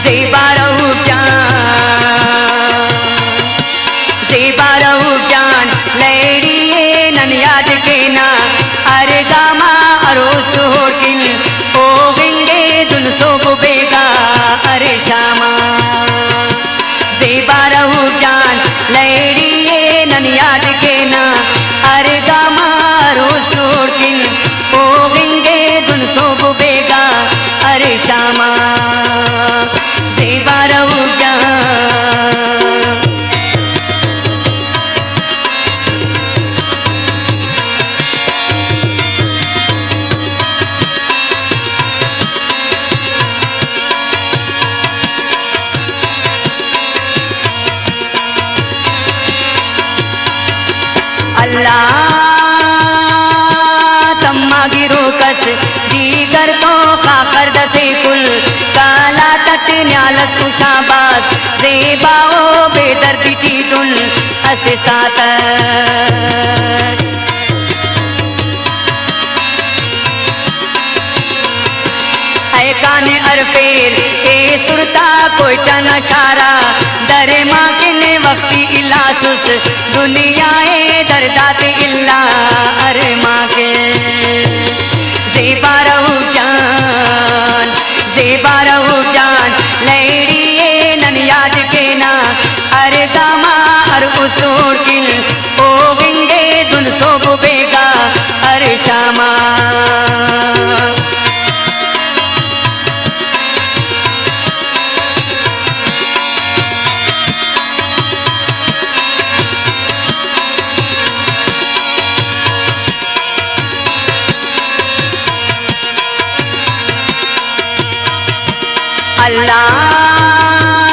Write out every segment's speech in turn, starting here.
ज़ेबा रहू जान लैड़िए नन याद के ना अरे गामा अरोस होकिन ओ विंगे दुन सो बेगा अरे शामा ज़ेबा रहू जान लैड़िए नन याद के ना अरे गामा अरोस होकिन ओ विंगे दुन सो बेगा अरे शामा ज़ेबा रहू जान। अल्लाह तम्मा गिरो कस दीगर तो खाखर दसे कुल काला तट न्यालस कुशाबास ज़ेबाओ बेदर्दी टीटुन असे सात काने अरफेर ए सुरता कोयटा नशारा दरे माँ किने वक्ती इलासुस दुनिया ए दरदात इल्ला अरे माँ के ज़ेबा रहू जान लैड़िए नन याद के ना अरे दामा अर उस्तोर किल ओ विंगे दुन सो बेगा अरे शामा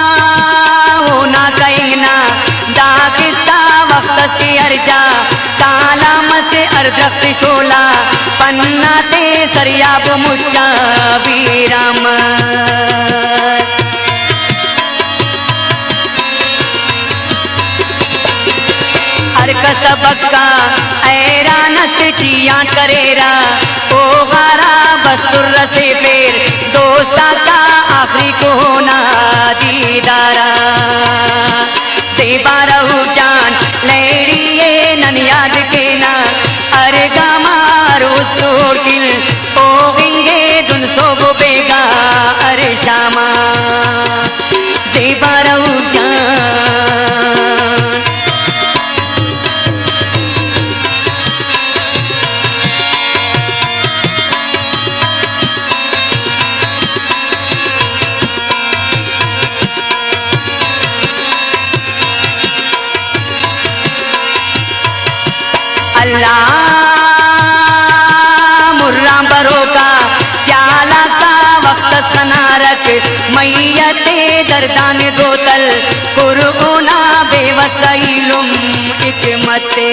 अल्लाह होना कहीं दा किस्सा वक्तस की अर्जा काला मसे अर्दख्त शोला पन्ना ते सरियाब मुच्चा वीराम हरक सबका ऐरा नस चिया करेरा ओ गारा बसुर से फेर दोस्ता का आखिरी को होना दीदारा ज़ेबा रहू जान लैड़िए नन याद के ना अरे गामार उस तोड़ किल ओ विंगे दुन सो बेगा अरे शामा ज़ेबा रहू जान। अल्लाह मुर्रा बरो का स्याला का वक्त सनारक मैयते दर्दान गोतल कुरगुना बेवसैलुम इकमते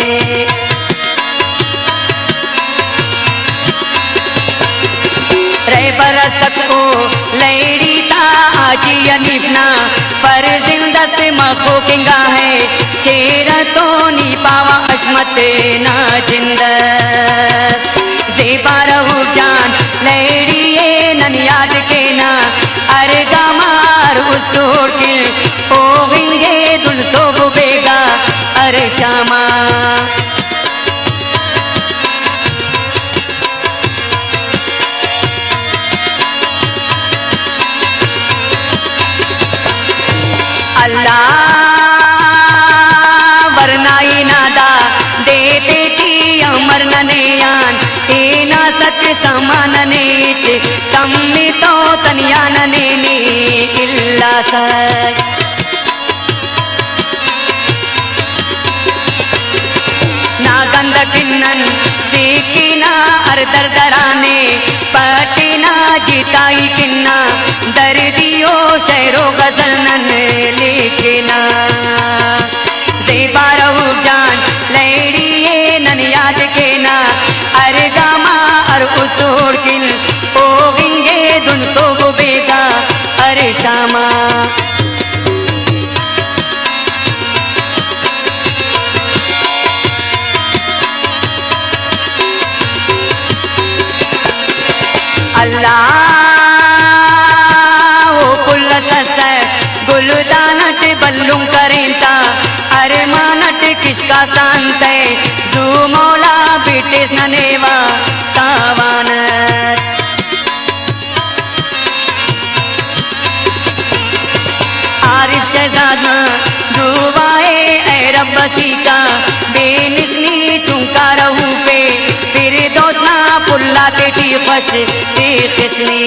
रे बरसत को लैड़ी ता आजी अनिफना फर्जिंदा से मखो किंगा है चेरा तो नी पावा अशमत ना जिंद ज़ेबा रहू जान लैड़िए नन याद के ना अरे गामार उस तोड़ किल ओ विंगे दुल सो बेगा अरे शामा अल्लाह वरनाई नादा देते थी अमर ननेयान तेना सच समान नेच कम्मी तो तनिया ननेनी इल्ला सच ना गंद किन्नन सीकिना अर दरदराने पटिना जिताई किन्ना दर्दियो शहरो गजलनन लिखना ज़ेबा रहू जान लैड़िए नन याद के ना अरे गामा अर उसोड़ किल ओ विंगे दुन सो बेगा अरे शामा अल्लाह हो कुल सस तेज ननेवा तावानत आरिफ शहजादा दुआए ए रब्बसी का बेनिस्नी चुंका रहू पे फिर दोस्ना पुल्ला तेटी फस ते खिसनी